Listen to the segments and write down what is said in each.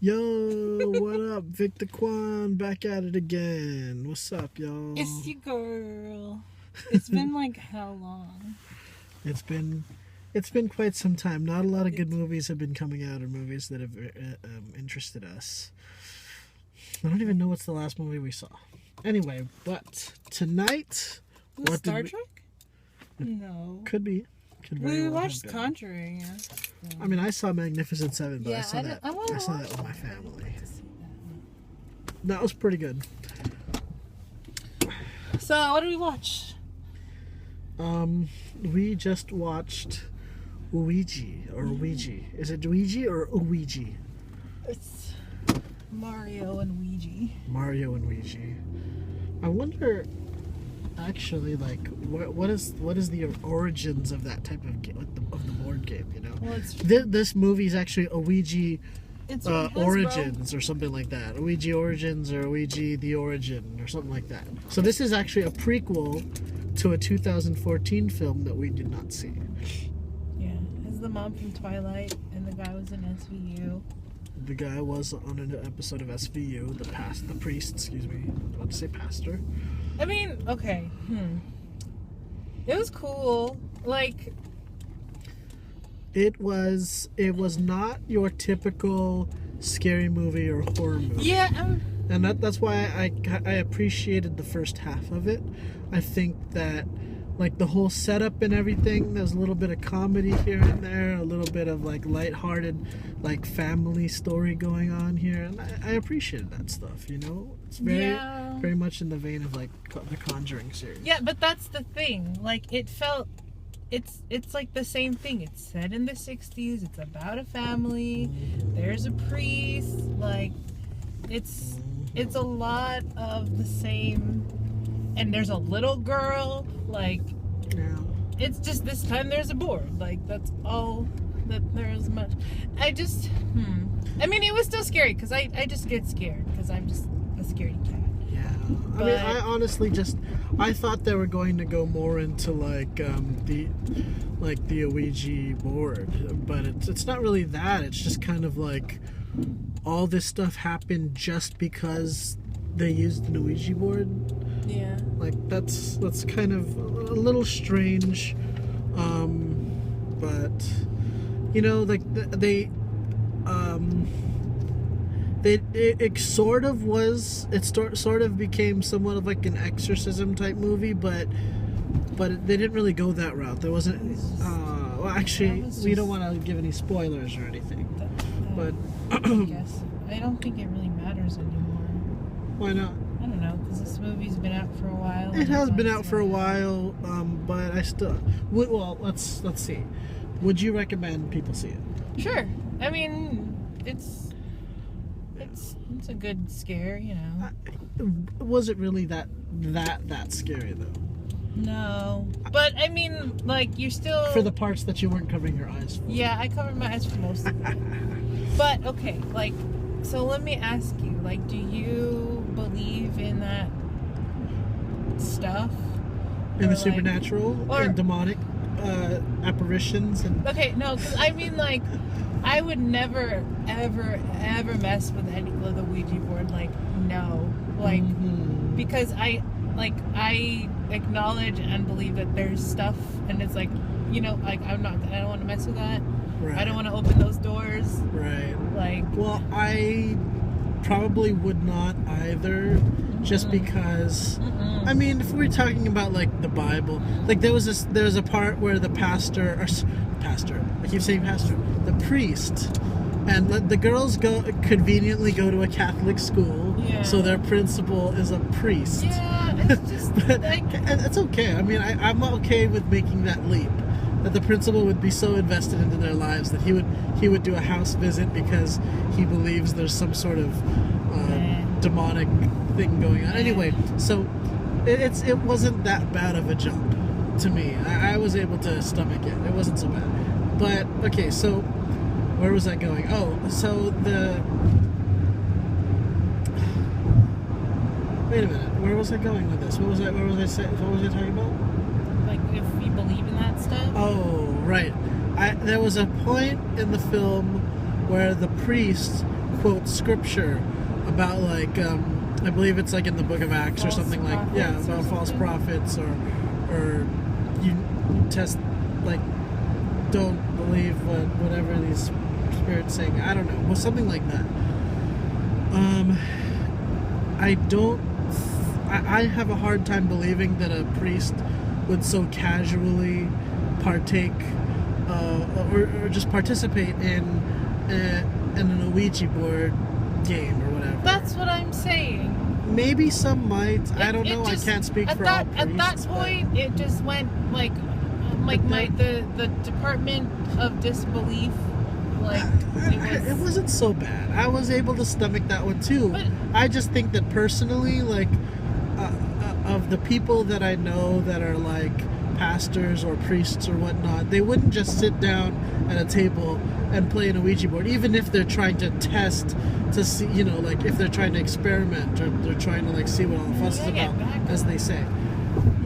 Yo, what up? Victor Quan back at it again. What's up, y'all? It's your girl. It's been like how long? It's been quite some time. Not a lot of good movies have been coming out, or movies that have interested us. I don't even know what's the last movie we saw. Anyway, but tonight, Was Star Trek? No. Could be. We watched Conjuring. Yeah. I mean, I saw Magnificent Seven, but Yeah, I saw that with my family. That was pretty good. So, what did we watch? We just watched Ouija. Is it Ouija or Ouija? It's Mario and Ouija. I wonder, actually, like, what is the origins of that type of game, of the board game? You know, Well, this movie is actually Ouija Hasbro. Origins or something like that. Ouija Origins or Ouija the Origin or something like that. So this is actually a prequel to a 2014 film that we did not see. Yeah, it's the mom from Twilight, and the guy was in SVU. The guy was on an episode of SVU. The priest. Excuse me. I was about to say pastor. I mean, okay. It was cool. Like, It was not your typical scary movie or horror movie. yeah, And that's why I appreciated the first half of it. I think that, like, the whole setup and everything, there's a little bit of comedy here and there, a little bit of, like, lighthearted, like, family story going on here. And I appreciated that stuff, you know? It's very much in the vein of, like, the Conjuring series. yeah, but that's the thing. Like, it felt, it's like the same thing. It's set in the 60s. It's about a family. There's a priest. Like, it's a lot of the same. And there's a little girl. Like, Yeah. it's just this time there's a board. Like, that's all that there is much. I mean, it was still scary because I just get scared because I'm just a scaredy cat. Yeah. I mean, I honestly I thought they were going to go more into, like, the Ouija board, but it's not really that. It's just kind of like all this stuff happened just because they used an Ouija board. Yeah. Like, that's kind of a little strange, but you know, like it sort of was. It sort of became somewhat of like an exorcism type movie, but they didn't really go that route. There wasn't. Well, actually, we don't want to give any spoilers or anything. But I guess I don't think it really matters anymore. Why not? I don't know, because this movie's been out for a while. It has been out for a while, but I still. Well, let's see. Would you recommend people see it? Sure. I mean, it's a good scare, you know. Was it really that scary though? No, but I mean, like, you're still For the parts that you weren't covering your eyes for. Yeah, I covered my eyes for most of it. But okay, like, so let me ask you, like, do you believe in that stuff? In the supernatural and demonic apparitions and. Okay, no, because I mean, like, I would never, ever mess with any of the Ouija board. Like, no, like, because I acknowledge and believe that there's stuff, and it's like, you know, like, I don't want to mess with that. Right. I don't want to open those doors. Right. Like. Well, I probably would not either, just because. I mean, if we're talking about, like, the Bible, like, there's a part where the pastor, I keep saying pastor, the priest, and the girls conveniently go to a Catholic school, so their principal is a priest. Yeah, it's just like, and it's okay. I mean, I'm okay with making that leap. That the principal would be so invested into their lives that he would do a house visit because he believes there's some sort of demonic thing going on. Anyway, so it wasn't that bad of a jump to me. I was able to stomach it. It wasn't so bad. But okay, so where was I going? Oh, so wait a minute. Where was I going with this? What was I talking about? like, if believe in that stuff? Oh, right. There was a point in the film where the priest quotes scripture about like I believe it's like in the Book of Acts or something like about false prophets or you test like don't believe whatever these spirits saying. I don't know, well, something like that. I have a hard time believing that a priest would so casually partake or just participate in an Ouija board game or whatever. That's what I'm saying. Maybe some might. I don't know. I can't speak for all priests. At that point, it just went like the Department of Disbelief. Like it wasn't so bad. I was able to stomach that one too. But I just think that personally, like of the people that I know that are like pastors or priests or whatnot, they wouldn't just sit down at a table and play an Ouija board, even if they're trying to test to see, you know, like if they're trying to experiment or they're trying to like see what all the fuss is about, as they say.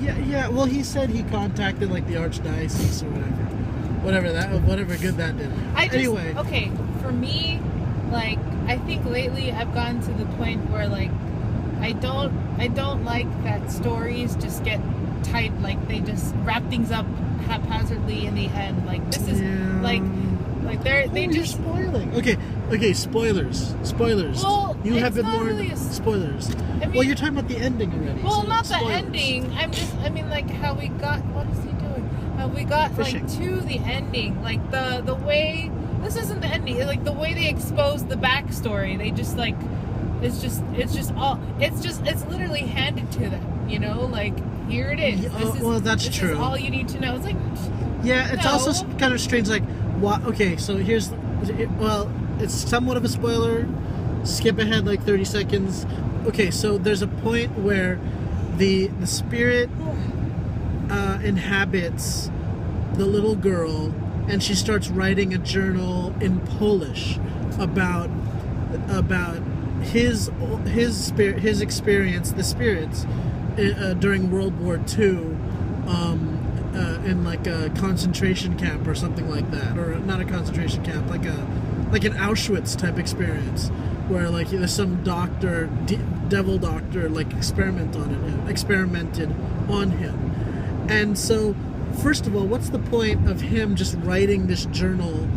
Yeah. Well, he said he contacted like the archdiocese or whatever good that did. Anyway, okay, for me, like I think lately I've gotten to the point where like I don't like that stories just get tight, like they just wrap things up haphazardly in the end. Like this is like they just spoiling. Okay, spoilers. Well, you have been more really spoilers. I mean, well, you're talking about the ending already. Well, so not spoilers. the ending. I mean, like how we got. What is he doing? How we got Fishing. like to the ending, like the way. This isn't the ending. Like the way they exposed the backstory. They just like. It's literally handed to them, you know, like here it is. Well, that's this true. Is all you need to know. It's like, yeah, it's also kind of strange. Like, what? Okay, so it's somewhat of a spoiler. Skip ahead like 30 seconds. Okay, so there's a point where the spirit inhabits the little girl, and she starts writing a journal in Polish about his experience, the spirits during World War II, in like a concentration camp or something like that, or not a concentration camp, like an Auschwitz type experience, where like there's some doctor, devil doctor, like experimented on him, and so first of all, what's the point of him just writing this journal,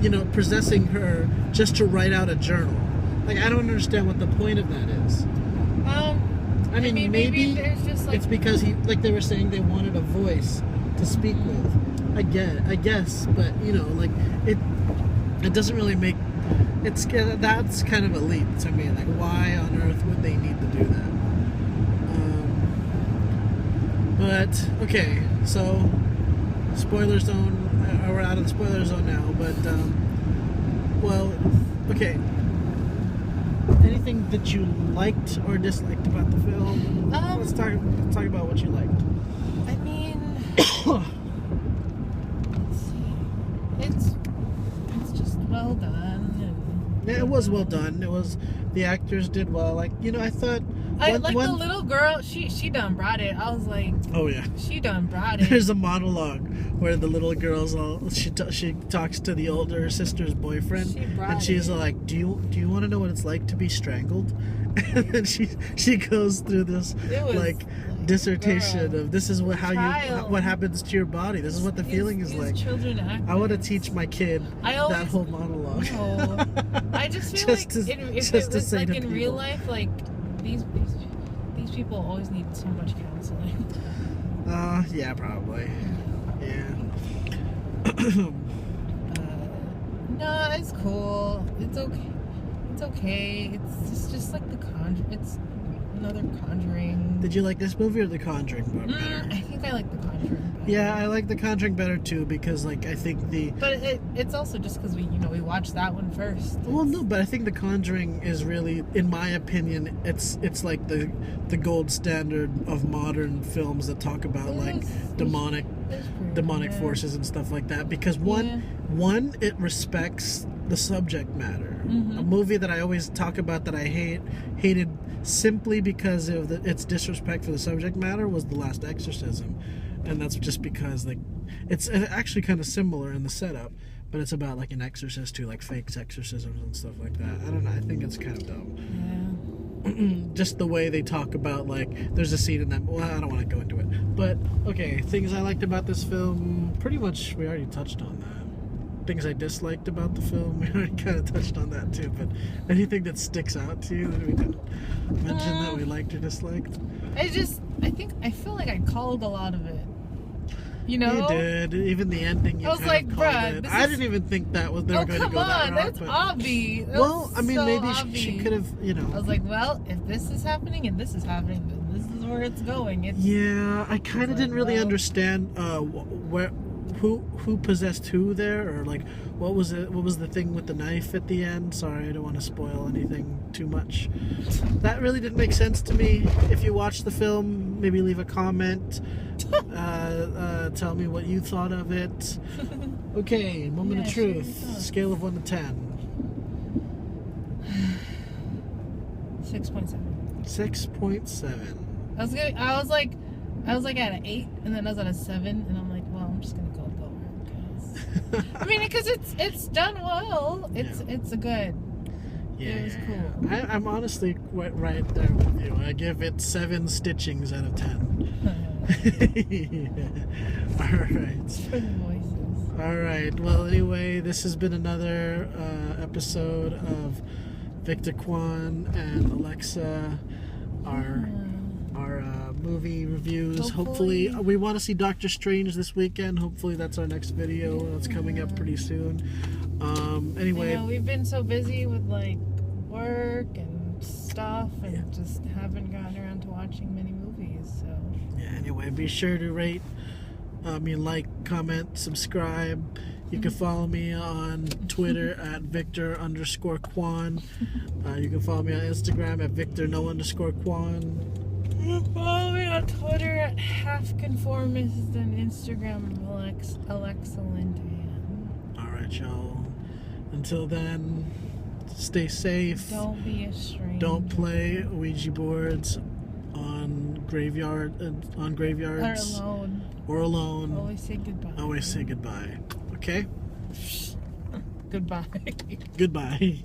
you know, possessing her just to write out a journal? Like, I don't understand what the point of that is. I mean, maybe there's just like... it's because like they were saying, they wanted a voice to speak with. I guess, but you know, like it doesn't really make. That's kind of a leap to me. Like, why on earth would they need to do that? But okay, so spoiler zone. We're out of the spoiler zone now. But well, okay. Anything that you liked or disliked about the film? Let's talk about what you liked. I mean, let's see. It's just well done. Yeah, it was well done. The actors did well. Like, you know, I thought the little girl, she done brought it. I was like, oh yeah, she done brought it. There's a monologue where the little girl's she talks to the older sister's boyfriend, and she's like, do you want to know what it's like to be strangled? And then she goes through this like dissertation of this is what happens to your body. This is what the feeling is like. I want to teach my kid that whole monologue. No, I just feel like if it was like in real life, like these people always need so much counseling. Yeah, probably. Yeah. No, it's cool. It's okay. It's okay. It's just like the Conjuring. It's another Conjuring. Did you like this movie or The Conjuring better? I think I like The Conjuring better. Yeah, I like The Conjuring better too, because like I think But it's also just because we watched that one first. Well, no, but I think The Conjuring is really, in my opinion, it's like the gold standard of modern films that talk about like demonic forces and stuff like that, because one it respects the subject matter. A movie that I always talk about that I hated simply because of its disrespect for the subject matter was The Last Exorcism, and that's just because like it's actually kind of similar in the setup, but it's about like an exorcist too, like fake exorcisms and stuff like that. I don't know. I think it's kind of dope. Yeah. Just the way they talk about, like, there's a scene in that. Well, I don't want to go into it, but okay, things I liked about this film. Pretty much, we already touched on that. Things I disliked about the film, we already kind of touched on that too. But anything that sticks out to you that we didn't mention that we liked or disliked? I feel like I called a lot of it. You know? You did. Even the ending, you I was kind like, of called bruh, it. this I is- didn't even think that was they were going to come go that on, route. that's but- obvi. That Well, was I mean, so maybe obvi. she could have, you know. I was like, well, if this is happening and this is happening, then this is where it's going. It's, Yeah, I kind of like, didn't really well- understand who possessed who there, or like what was it? What was the thing with the knife at the end? Sorry, I don't want to spoil anything too much. That really didn't make sense to me. If you watched the film, maybe leave a comment. Tell me what you thought of it. Okay, moment Yeah, of share your truth. thoughts. Scale of 1 to 10. 6.7. 6.7. I was like at an 8, and then I was at a 7, and I'm like, well, I'm just gonna go lower. I mean, because it's done well. It's a good. Yeah, It was cool. I'm honestly right there with you. I give it 7 stitchings out of 10. Alright. For the voices. Alright, well, anyway, this has been another episode of Victor Kwan and Alexa, our movie reviews. Hopefully, we want to see Doctor Strange this weekend. Hopefully, that's our next video. That's coming up pretty soon. Anyway, You know, we've been so busy with like work and stuff, and just haven't gotten around to watching many movies. So yeah, anyway, be sure to rate, like, comment, subscribe. You can follow me on Twitter at Victor_Kwan. You can follow me on Instagram at Victor_Kwan. follow me on Twitter at halfconformist and Instagram Alexa Lindan. Alright, y'all. Until then, stay safe. Don't be a stranger. Don't play Ouija boards on graveyards. Or alone. Or alone. Always say goodbye. Always say goodbye. Okay? Goodbye. Goodbye.